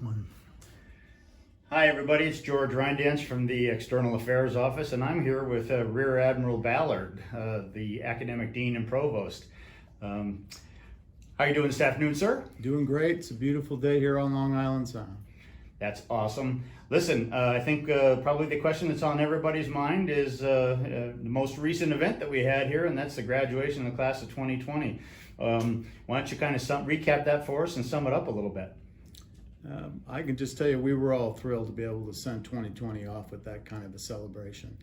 One. Hi everybody, it's George Reindance from the External Affairs Office, and I'm here with Rear Admiral Ballard, the Academic Dean and Provost. How are you doing this afternoon, sir? Doing great. It's a beautiful day here on Long Island Sound. That's awesome. Listen, I think probably the question that's on everybody's mind is the most recent event that we had here, and that's the graduation of the class of 2020. Why don't you kind of recap that for us and sum it up a little bit? I can just tell you we were all thrilled to be able to send 2020 off with that kind of a celebration.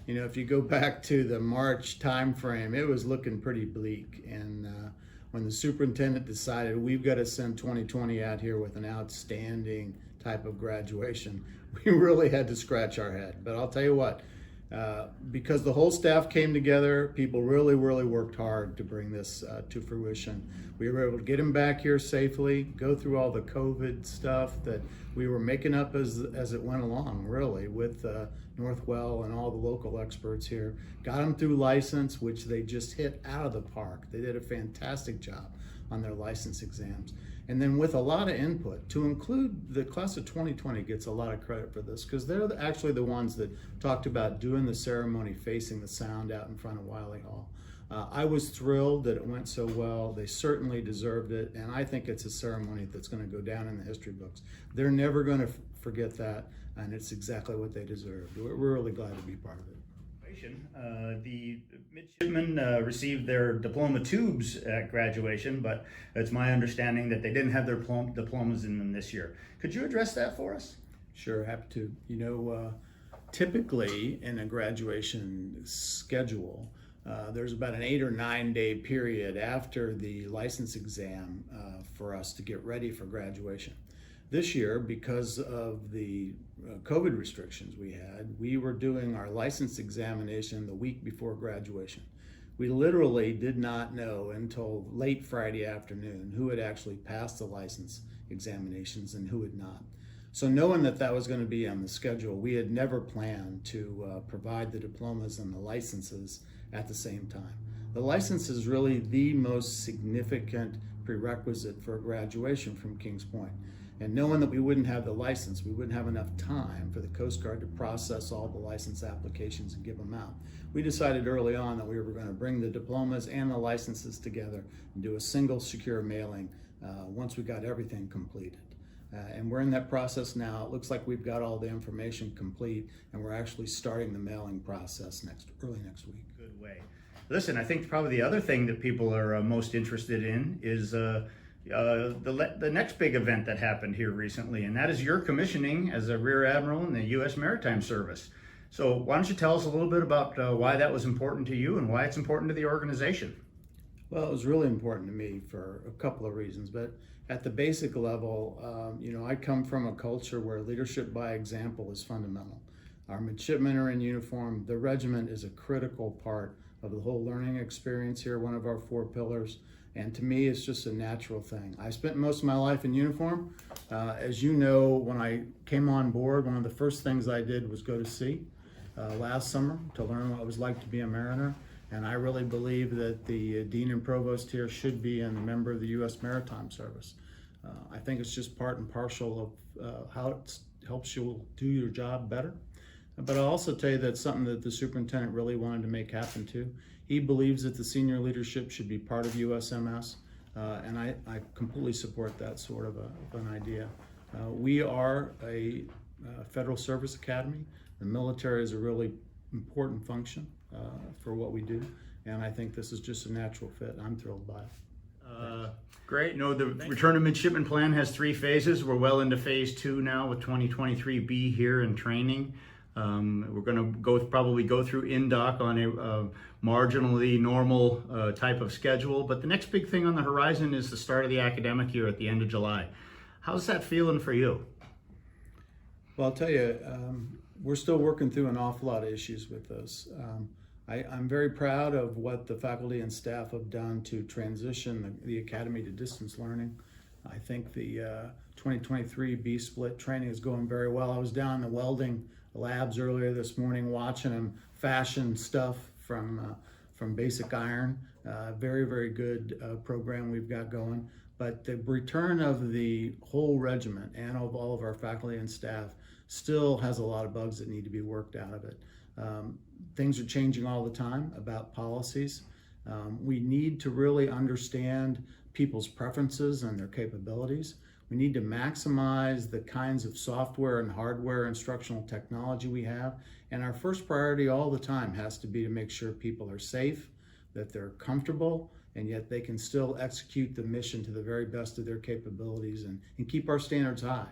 You know, if you go back to the March time frame, it was looking pretty bleak. And when the superintendent decided we've got to send 2020 out here with an outstanding type of graduation, we really had to scratch our head. But I'll tell you what, because the whole staff came together, people really worked hard to bring this to fruition. We were able to get him back here safely, go through all the COVID stuff that we were making up as it went along, really, with Northwell and all the local experts here. Got them through license, which they just hit out of the park. They did a fantastic job on their license exams. And then with a lot of input, to include the class of 2020 gets a lot of credit for this because they're actually the ones that talked about doing the ceremony facing the sound out in front of Wiley Hall. I was thrilled that it went so well. They certainly deserved it, and I think it's a ceremony that's going to go down in the history books. They're never going to forget that, and it's exactly what they deserved. We're really glad to be part of it. The midshipmen received their diploma tubes at graduation, but it's my understanding that they didn't have their diplomas in them this year. Could you address that for us? Sure, happy to. You know, typically in a graduation schedule, there's about an 8 or 9 day period after the license exam for us to get ready for graduation. This year, because of the COVID restrictions we were doing our license examination the week before graduation. We literally did not know until late Friday afternoon who had actually passed the license examinations and who had not. So knowing that that was going to be on the schedule, we had never planned to provide the diplomas and the licenses at the same time. The license is really the most significant prerequisite for graduation from Kings Point. And knowing that we wouldn't have the license, we wouldn't have enough time for the Coast Guard to process all the license applications and give them out. We decided early on that we were going to bring the diplomas and the licenses together and do a single secure mailing once we got everything completed. And we're in that process now. It looks like we've got all the information complete, and we're actually starting the mailing process early next week. Good way. Listen, I think probably the other thing that people are most interested in is the next big event that happened here recently, and that is your commissioning as a Rear Admiral in the U.S. Maritime Service. So why don't you tell us a little bit about why that was important to you and why it's important to the organization? Well, it was really important to me for a couple of reasons, but at the basic level, you know, I come from a culture where leadership by example is fundamental. Our midshipmen are in uniform. The regiment is a critical part of the whole learning experience here, one of our 4 pillars. And to me, it's just a natural thing. I spent most of my life in uniform. As you know, when I came on board, one of the first things I did was go to sea last summer to learn what it was like to be a mariner. And I really believe that the Dean and Provost here should be a member of the U.S. Maritime Service. I think it's just part and parcel of how it helps you do your job better. But I'll also tell you that's something that the superintendent really wanted to make happen too. He believes that the senior leadership should be part of USMS, and I completely support that sort of an idea. We are a federal service academy. The military is a really important function for what we do, and I think this is just a natural fit. I'm thrilled by it. Great. No, the Return to Midshipman plan has 3 phases. We're well into phase 2 now with 2023B here in training. We're going to probably go through INDOC on a marginally normal type of schedule, but the next big thing on the horizon is the start of the academic year at the end of July. How's that feeling for you? Well, I'll tell you, we're still working through an awful lot of issues with this. I'm very proud of what the faculty and staff have done to transition the academy to distance learning. I think the 2023 B-split training is going very well. I was down in the welding labs earlier this morning watching them fashion stuff from basic iron. Very good program we've got going. but the return of the whole regiment and of all of our faculty and staff still has a lot of bugs that need to be worked out of it. Things are changing all the time about policies. We need to really understand people's preferences and their capabilities. We need to maximize the kinds of software and hardware instructional technology we have. And our first priority all the time has to be to make sure people are safe, that they're comfortable, and yet they can still execute the mission to the very best of their capabilities and keep our standards high.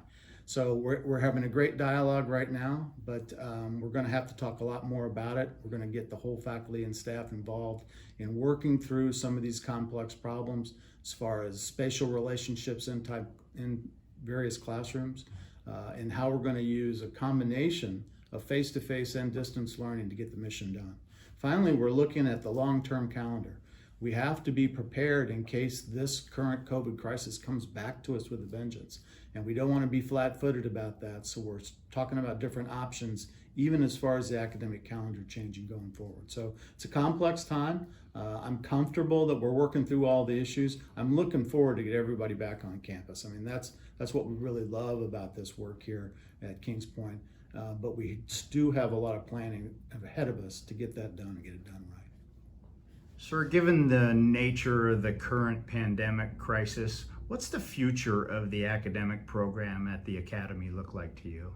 So we're having a great dialogue right now, but we're going to have to talk a lot more about it. We're going to get the whole faculty and staff involved in working through some of these complex problems as far as spatial relationships in various classrooms, and how we're going to use a combination of face-to-face and distance learning to get the mission done. Finally, we're looking at the long-term calendar. We have to be prepared in case this current COVID crisis comes back to us with a vengeance. And we don't want to be flat-footed about that. So we're talking about different options, even as far as the academic calendar changing going forward. So it's a complex time. I'm comfortable that we're working through all the issues. I'm looking forward to get everybody back on campus. I mean, that's what we really love about this work here at Kings Point. But we do have a lot of planning ahead of us to get that done and get it done right. Sir, given the nature of the current pandemic crisis, what's the future of the academic program at the Academy look like to you?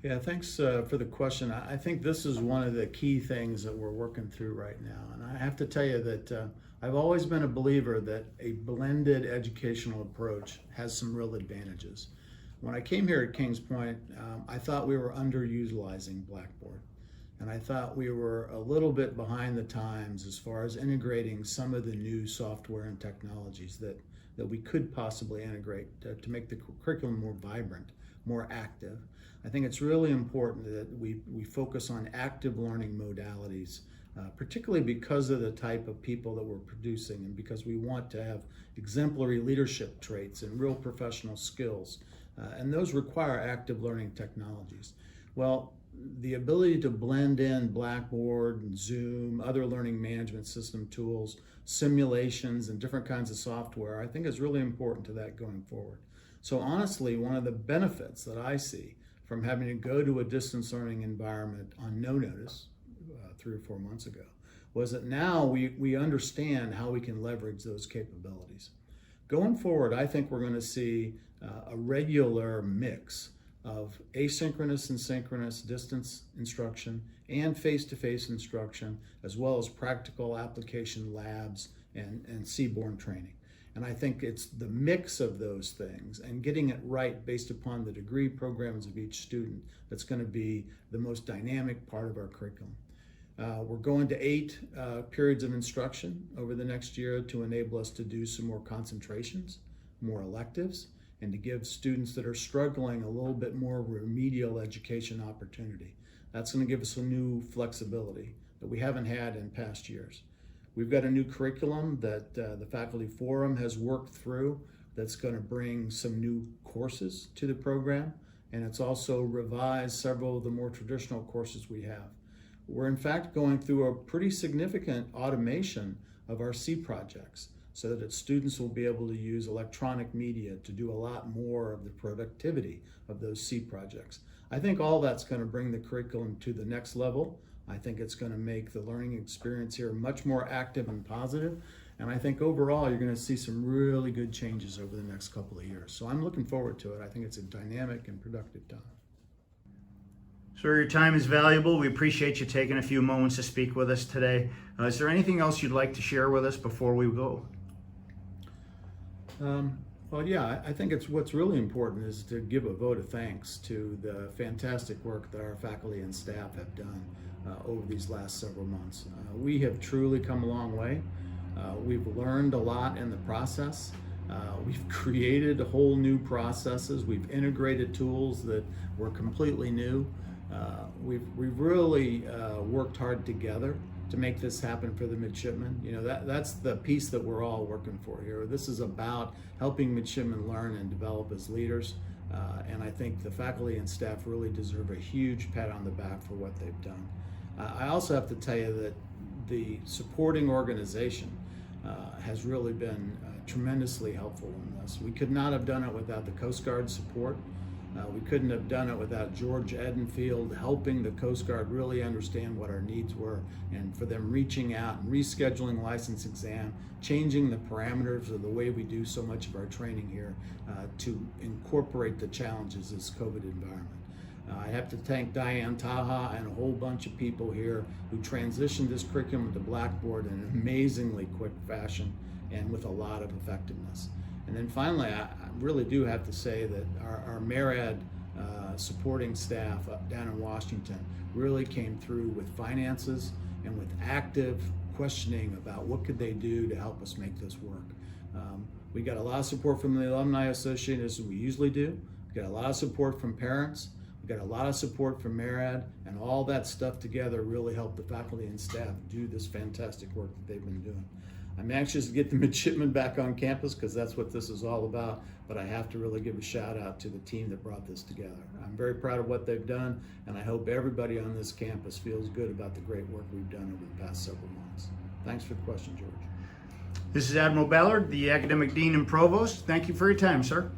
Yeah, thanks for the question. I think this is one of the key things that we're working through right now. And I have to tell you that I've always been a believer that a blended educational approach has some real advantages. When I came here at Kings Point, I thought we were underutilizing Blackboard. And I thought we were a little bit behind the times as far as integrating some of the new software and technologies that we could possibly integrate to make the curriculum more vibrant, more active. I think it's really important that we focus on active learning modalities, particularly because of the type of people that we're producing and because we want to have exemplary leadership traits and real professional skills. And those require active learning technologies. Well, the ability to blend in Blackboard and Zoom, other learning management system tools, simulations, and different kinds of software, I think is really important to that going forward. So honestly, one of the benefits that I see from having to go to a distance learning environment on no notice 3 or 4 months ago was that now we understand how we can leverage those capabilities. Going forward, I think we're going to see a regular mix of asynchronous and synchronous distance instruction and face-to-face instruction, as well as practical application labs and seaborne training. And I think it's the mix of those things and getting it right based upon the degree programs of each student that's going to be the most dynamic part of our curriculum. We're going to 8 periods of instruction over the next year to enable us to do some more concentrations, more electives, and to give students that are struggling a little bit more remedial education opportunity. That's going to give us a new flexibility that we haven't had in past years. We've got a new curriculum that the Faculty Forum has worked through that's going to bring some new courses to the program, and it's also revised several of the more traditional courses we have. We're in fact going through a pretty significant automation of our C projects, so that students will be able to use electronic media to do a lot more of the productivity of those C projects. I think all that's going to bring the curriculum to the next level. I think it's going to make the learning experience here much more active and positive. And I think overall you're going to see some really good changes over the next couple of years. So I'm looking forward to it. I think it's a dynamic and productive time. Sir, your time is valuable. We appreciate you taking a few moments to speak with us today. Is there anything else you'd like to share with us before we go? Well, yeah, I think what's really important is to give a vote of thanks to the fantastic work that our faculty and staff have done over these last several months. We have truly come a long way. We've learned a lot in the process. We've created whole new processes. We've integrated tools that were completely new. We've really worked hard together to make this happen for the midshipmen. You know, that's the piece that we're all working for here. This is about helping midshipmen learn and develop as leaders. And I think the faculty and staff really deserve a huge pat on the back for what they've done. I also have to tell you that the supporting organization has really been tremendously helpful in this. We could not have done it without the Coast Guard support. We couldn't have done it without George Edenfield helping the Coast Guard really understand what our needs were, and for them reaching out and rescheduling license exam, changing the parameters of the way we do so much of our training here to incorporate the challenges of this COVID environment. I have to thank Diane Taha and a whole bunch of people here who transitioned this curriculum to Blackboard in an amazingly quick fashion and with a lot of effectiveness. And then finally, I really do have to say that our MARAD supporting staff up down in Washington really came through with finances and with active questioning about what could they do to help us make this work. We got a lot of support from the Alumni Association, as we usually do. We got a lot of support from parents. We got a lot of support from MARAD, and all that stuff together really helped the faculty and staff do this fantastic work that they've been doing. I'm anxious to get the midshipmen back on campus because that's what this is all about, but I have to really give a shout out to the team that brought this together. I'm very proud of what they've done, and I hope everybody on this campus feels good about the great work we've done over the past several months. Thanks for the question, George. This is Admiral Ballard, the Academic Dean and Provost. Thank you for your time, sir.